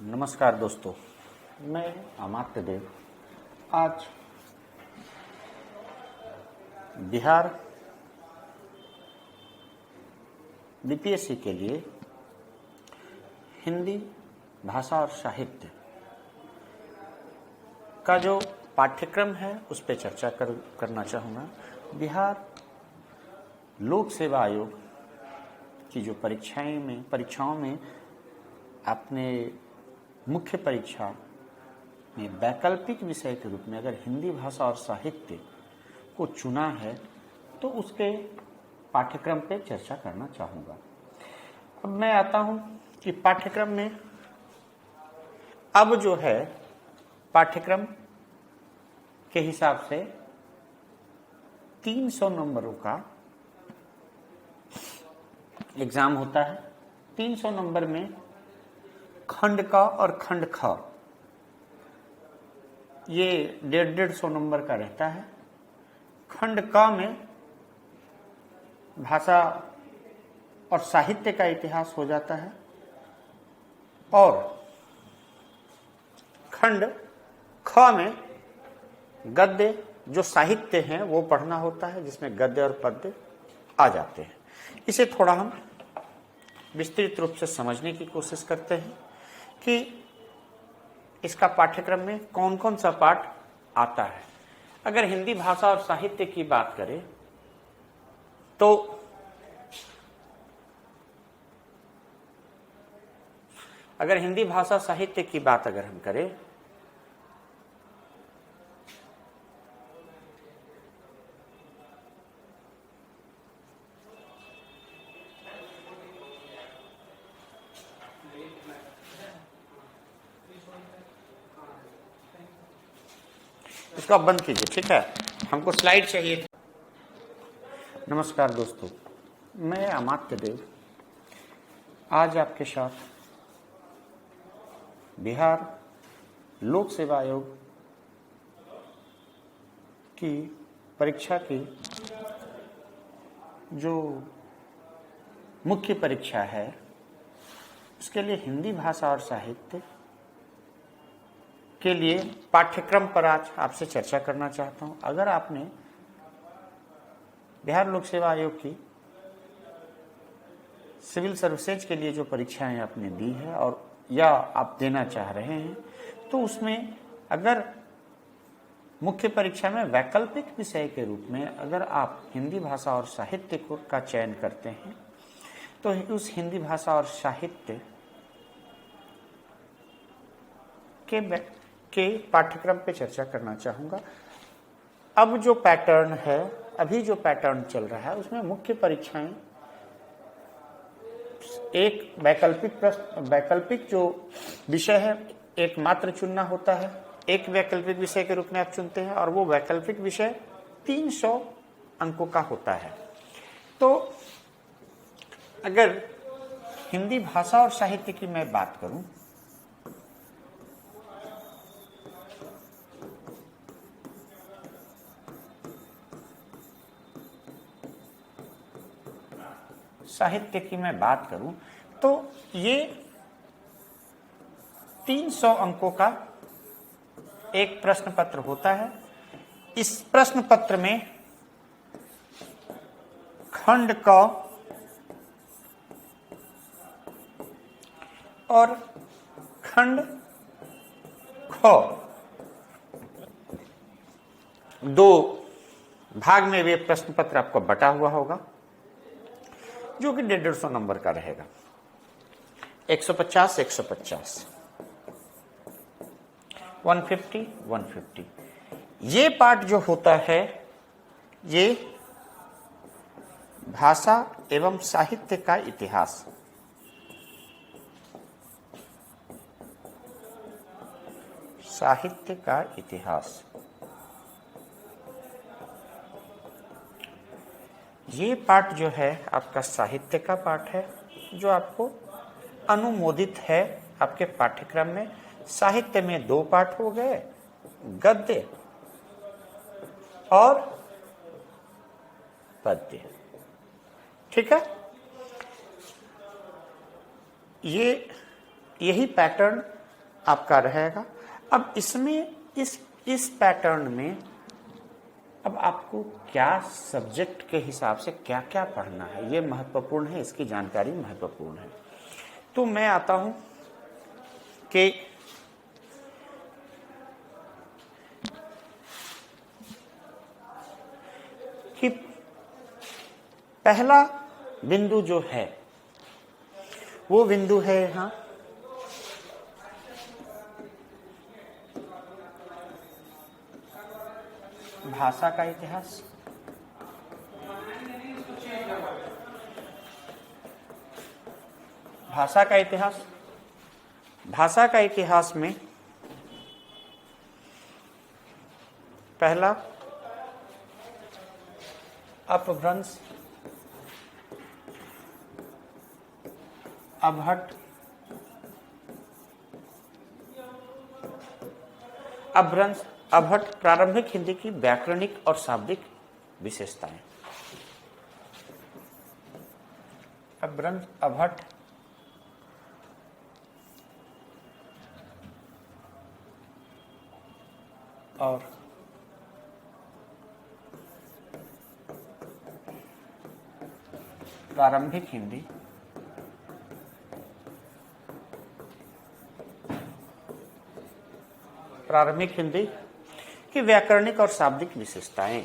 नमस्कार दोस्तों, मैं अमात्य देव आज बिहार बीपीएससी के लिए हिंदी भाषा और साहित्य का जो पाठ्यक्रम है उस पर चर्चा करना चाहूँगा। बिहार लोक सेवा आयोग की जो परीक्षाओं में अपने मुख्य परीक्षा में वैकल्पिक विषय के रूप में अगर हिंदी भाषा और साहित्य को चुना है तो उसके पाठ्यक्रम पे चर्चा करना चाहूँगा। अब मैं आता हूँ कि पाठ्यक्रम में अब जो है पाठ्यक्रम के हिसाब से 300 नंबरों का एग्जाम होता है। 300 नंबर में खंड क और खंड ख ये 150 नंबर का रहता है। खंड क में भाषा और साहित्य का इतिहास हो जाता है और खंड ख में गद्य जो साहित्य हैं वो पढ़ना होता है, जिसमें गद्य और पद्य आ जाते हैं। इसे थोड़ा हम विस्तृत रूप से समझने की कोशिश करते हैं कि इसका पाठ्यक्रम में कौन कौन सा पाठ आता है। अगर हिंदी भाषा और साहित्य की बात करें तो अगर हम करें इसको आप बंद कीजिए, ठीक है, हमको स्लाइड चाहिए था। नमस्कार दोस्तों, मैं अमात्य देव आज आपके साथ बिहार लोक सेवा आयोग की परीक्षा की जो मुख्य परीक्षा है उसके लिए हिंदी भाषा और साहित्य के लिए पाठ्यक्रम पर आज आपसे चर्चा करना चाहता हूं। अगर आपने बिहार लोक सेवा आयोग की सिविल सर्विसेज के लिए जो परीक्षाएं आपने दी है और या आप देना चाह रहे हैं तो उसमें अगर मुख्य परीक्षा में वैकल्पिक विषय के रूप में अगर आप हिंदी भाषा और साहित्य का चयन करते हैं तो उस हिंदी भाषा और साहित्य के पाठ्यक्रम पे चर्चा करना चाहूँगा। अब जो पैटर्न है, अभी जो पैटर्न चल रहा है उसमें मुख्य परीक्षाएं एक वैकल्पिक जो विषय है एक मात्र चुनना होता है। एक वैकल्पिक विषय के रूप में आप चुनते हैं और वो वैकल्पिक विषय 300 अंकों का होता है। तो अगर हिंदी भाषा और साहित्य की मैं बात करूं तो ये 300 अंकों का एक प्रश्न पत्र होता है। इस प्रश्न पत्र में खंड क और खंड ख दो भाग में वे प्रश्न पत्र आपको बटा हुआ होगा जो कि 150 नंबर का रहेगा। 150 150 150 150 ये पाठ जो होता है ये भाषा एवं साहित्य का इतिहास ये पाठ जो है आपका साहित्य का पाठ है जो आपको अनुमोदित है आपके पाठ्यक्रम में। साहित्य में 2 पाठ हो गए, गद्य और पद्य, ठीक है। यही पैटर्न आपका रहेगा। अब इसमें इस पैटर्न में अब आपको क्या सब्जेक्ट के हिसाब से क्या क्या पढ़ना है, ये महत्वपूर्ण है, इसकी जानकारी महत्वपूर्ण है। तो मैं आता हूं कि पहला बिंदु जो है वो बिंदु है यहां भाषा का इतिहास। भाषा का इतिहास, भाषा का इतिहास में पहला अपभ्रंश, अपभट्ट, अपभ्रंश, अपभट्ट प्रारंभिक हिंदी की व्याकरणिक और शाब्दिक विशेषताएं। अपभ्रंश, अपभट्ट और प्रारंभिक हिंदी की व्याकरणिक और शाब्दिक विशेषताएं।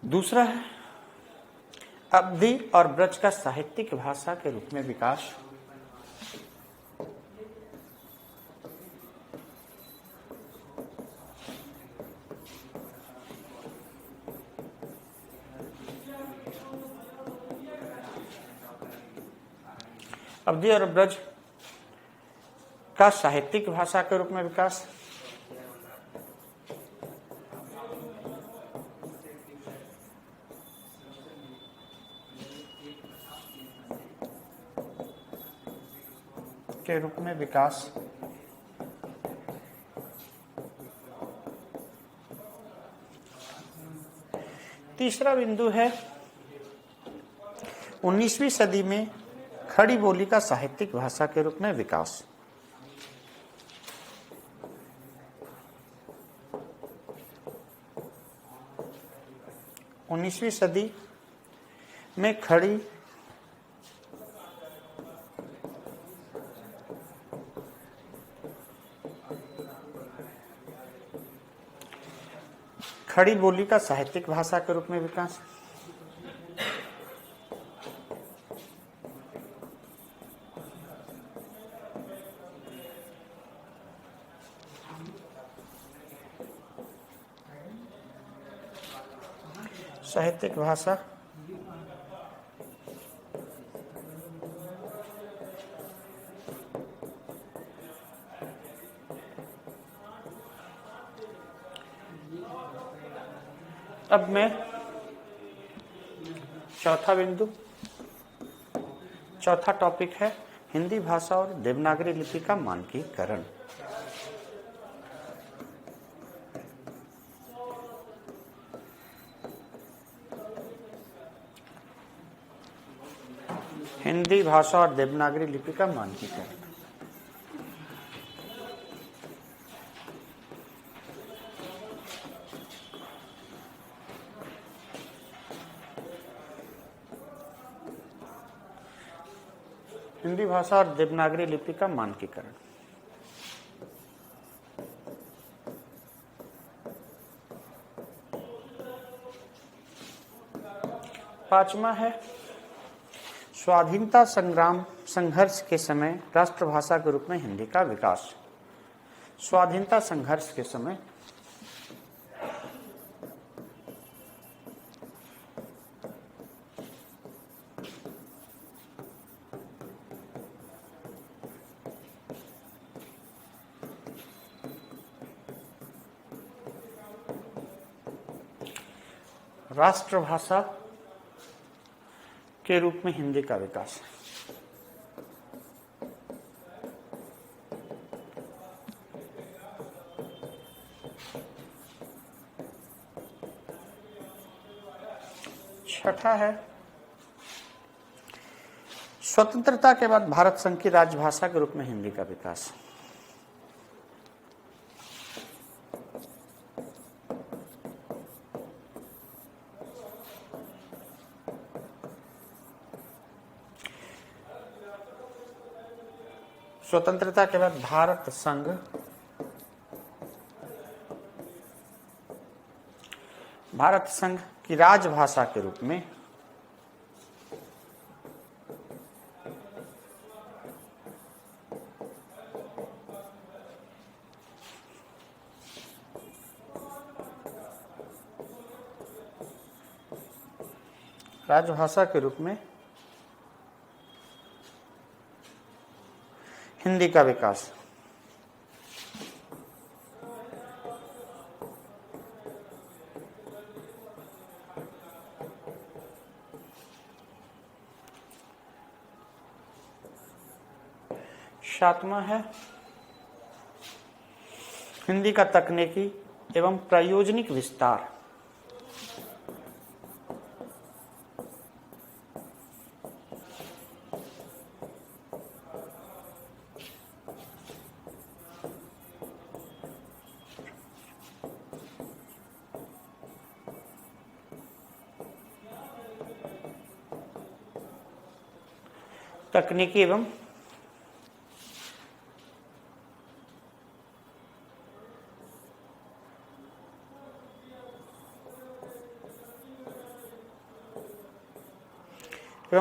दूसरा है अवधि और ब्रज का साहित्यिक भाषा के रूप में विकास। अवधि और ब्रज का साहित्यिक भाषा के रूप में विकास। के रूप में विकास। तीसरा बिंदु है 19वीं सदी में खड़ी बोली का साहित्यिक भाषा के रूप में विकास। उन्नीसवीं सदी में खड़ी बोली का साहित्यिक भाषा के रूप में विकास। साहित्यिक भाषा अब मैं चौथा टॉपिक है हिंदी भाषा और देवनागरी लिपि का मानकीकरण। हिंदी भाषा और देवनागरी लिपि का मानकीकरण। हिंदी भाषा और देवनागरी लिपि का मानकीकरण। पांचवा है स्वाधीनता संघर्ष के समय राष्ट्रभाषा के रूप में हिंदी का विकास। स्वाधीनता संघर्ष के समय राष्ट्रभाषा के रूप में हिंदी का विकास। छठा है स्वतंत्रता के बाद भारत संघ की राजभाषा के रूप में हिंदी का विकास। स्वतंत्रता के बाद भारत संघ की राजभाषा के रूप में हिंदी का विकास। सातवां है हिंदी का तकनीकी एवं प्रायोजनिक विस्तार। तकनीकी एवं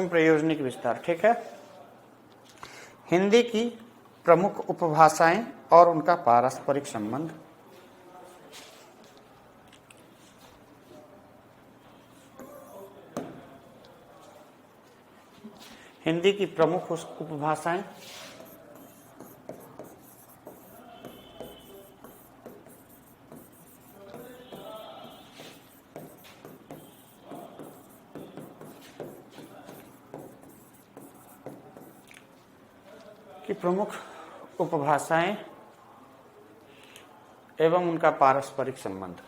प्रयोजनिक विस्तार। ठीक है। हिंदी की प्रमुख उपभाषाएं और उनका पारस्परिक संबंध। हिंदी की प्रमुख उपभाषाएं एवं उनका पारस्परिक संबंध।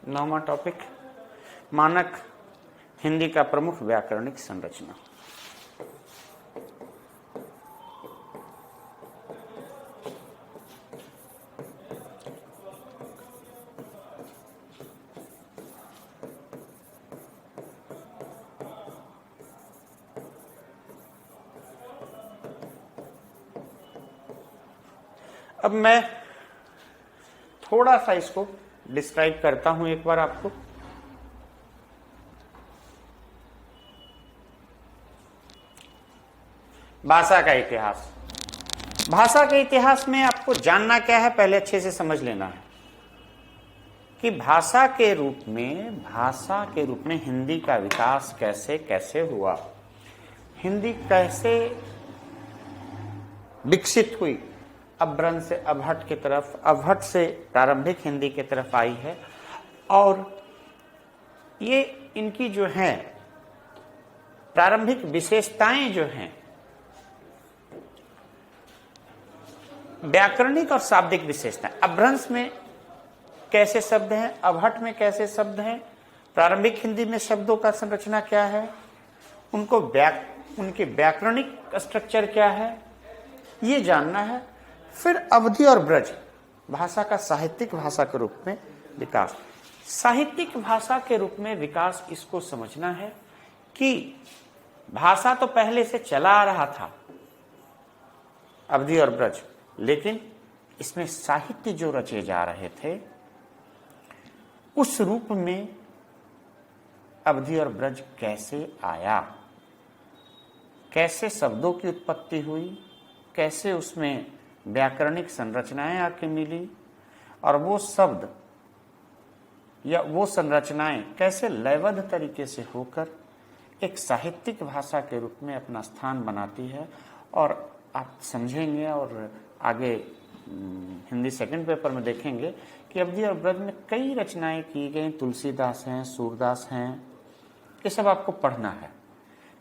नौवां टॉपिक मानक हिंदी का प्रमुख व्याकरणिक संरचना। अब मैं थोड़ा सा इसको डिस्क्राइब करता हूं एक बार आपको। भाषा का इतिहास। भाषा के इतिहास में आपको जानना क्या है, पहले अच्छे से समझ लेना है कि भाषा के रूप में हिंदी का विकास कैसे कैसे हुआ, हिंदी कैसे विकसित हुई, अभ्रंश से अभट्ट की तरफ, अभट्ट से प्रारंभिक हिंदी की तरफ आई है, और ये इनकी जो है प्रारंभिक विशेषताएं जो हैं व्याकरणिक और शाब्दिक विशेषताएं, अभ्रंश में कैसे शब्द हैं, अभट्ट में कैसे शब्द हैं, प्रारंभिक हिंदी में शब्दों का संरचना क्या है, उनके व्याकरणिक स्ट्रक्चर क्या है, ये जानना है। फिर अवधि और ब्रज भाषा का साहित्यिक भाषा के रूप में विकास। साहित्यिक भाषा के रूप में विकास इसको समझना है कि भाषा तो पहले से चला आ रहा था अवधि और ब्रज, लेकिन इसमें साहित्य जो रचे जा रहे थे उस रूप में अवधि और ब्रज कैसे आया, कैसे शब्दों की उत्पत्ति हुई, कैसे उसमें व्याकरणिक संरचनाएं आके मिली, और वो शब्द या वो संरचनाएं कैसे लयबद्ध तरीके से होकर एक साहित्यिक भाषा के रूप में अपना स्थान बनाती है। और आप समझेंगे और आगे हिंदी सेकंड पेपर में देखेंगे कि अवधि और ब्रज में कई रचनाएं की गई, तुलसीदास हैं, सूरदास हैं, ये सब आपको पढ़ना है।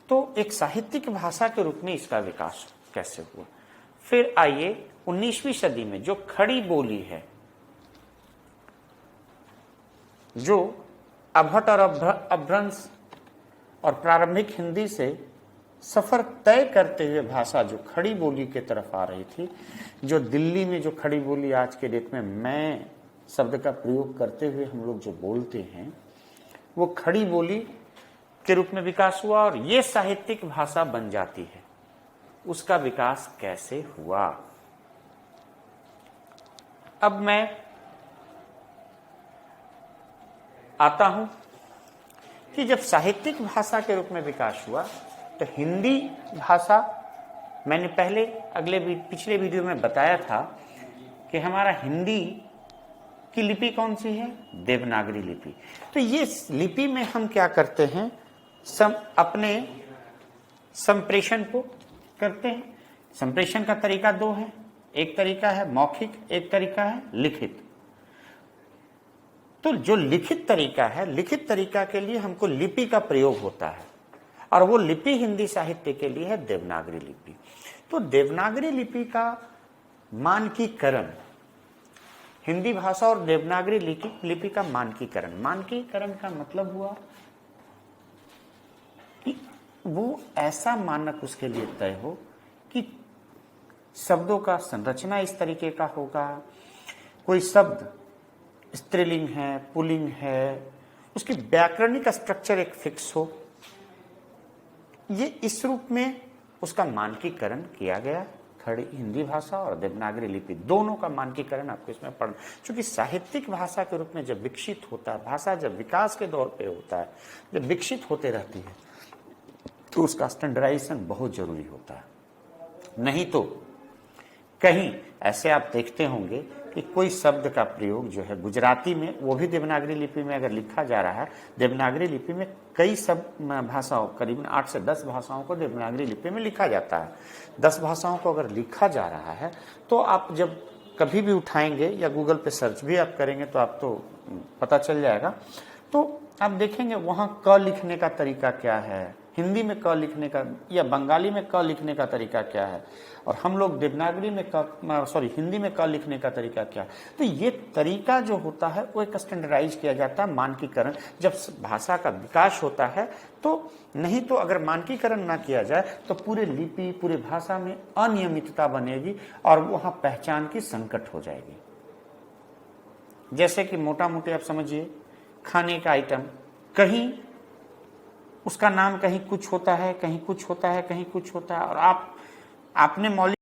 तो एक साहित्यिक भाषा के रूप में इसका विकास कैसे हुआ। फिर आइए 19वीं सदी में जो खड़ी बोली है, जो अभट और अभ्रंश और प्रारंभिक हिंदी से सफर तय करते हुए भाषा जो खड़ी बोली के तरफ आ रही थी, जो दिल्ली में जो खड़ी बोली आज के डेट में मैं शब्द का प्रयोग करते हुए हम लोग जो बोलते हैं, वो खड़ी बोली के रूप में विकास हुआ और ये साहित्यिक भाषा बन जाती है। उसका विकास कैसे हुआ। अब मैं आता हूं कि जब साहित्यिक भाषा के रूप में विकास हुआ तो हिंदी भाषा, मैंने पहले पिछले वीडियो में बताया था कि हमारा हिंदी की लिपि कौन सी है, देवनागरी लिपि। तो ये लिपि में हम क्या करते हैं, अपने संप्रेषण को करते हैं। संप्रेषण का तरीका दो है, एक तरीका है मौखिक, एक तरीका है लिखित। तो जो लिखित तरीका है, लिखित तरीका के लिए हमको लिपि का प्रयोग होता है और वो लिपि हिंदी साहित्य के लिए है देवनागरी लिपि। तो देवनागरी लिपि का मानकीकरण, हिंदी भाषा और देवनागरी लिपि का मानकीकरण का मतलब हुआ कि वो ऐसा मानक उसके लिए तय हो कि शब्दों का संरचना इस तरीके का होगा, कोई शब्द स्त्रीलिंग है, पुल्लिंग है, उसकी व्याकरणिक स्ट्रक्चर एक फिक्स हो। ये इस रूप में उसका मानकीकरण किया गया। खड़ी हिंदी भाषा और देवनागरी लिपि दोनों का मानकीकरण आपको इसमें पढ़ना, क्योंकि साहित्यिक भाषा के रूप में जब विकसित होता है, भाषा जब विकास के दौर पे होता है, जब विकसित होते रहती है, तो उसका स्टैंडर्डाइजेशन बहुत जरूरी होता है। नहीं तो कहीं ऐसे आप देखते होंगे कि कोई शब्द का प्रयोग जो है गुजराती में, वो भी देवनागरी लिपि में अगर लिखा जा रहा है, देवनागरी लिपि में कई सब भाषाओं, करीबन 8 से 10 भाषाओं को देवनागरी लिपि में लिखा जाता है। 10 भाषाओं को अगर लिखा जा रहा है तो आप जब कभी भी उठाएंगे या गूगल पे सर्च भी आप करेंगे तो आप तो पता चल जाएगा। तो आप देखेंगे वहाँ क लिखने का तरीका क्या है, हिंदी में क लिखने का या बंगाली में क लिखने का तरीका क्या है, और हम लोग देवनागरी में हिंदी में क लिखने का तरीका क्या है। तो ये तरीका जो होता है वो एक स्टैंडर्डाइज किया जाता है, मानकीकरण जब भाषा का विकास होता है। तो नहीं तो अगर मानकीकरण ना किया जाए तो पूरे लिपि, पूरे भाषा में अनियमितता बनेगी और वहाँ पहचान की संकट हो जाएगी। जैसे कि मोटा मोटे आप समझिए, खाने का आइटम, कहीं उसका नाम कहीं कुछ होता है, कहीं कुछ होता है, कहीं कुछ होता है, और आपने मौलिक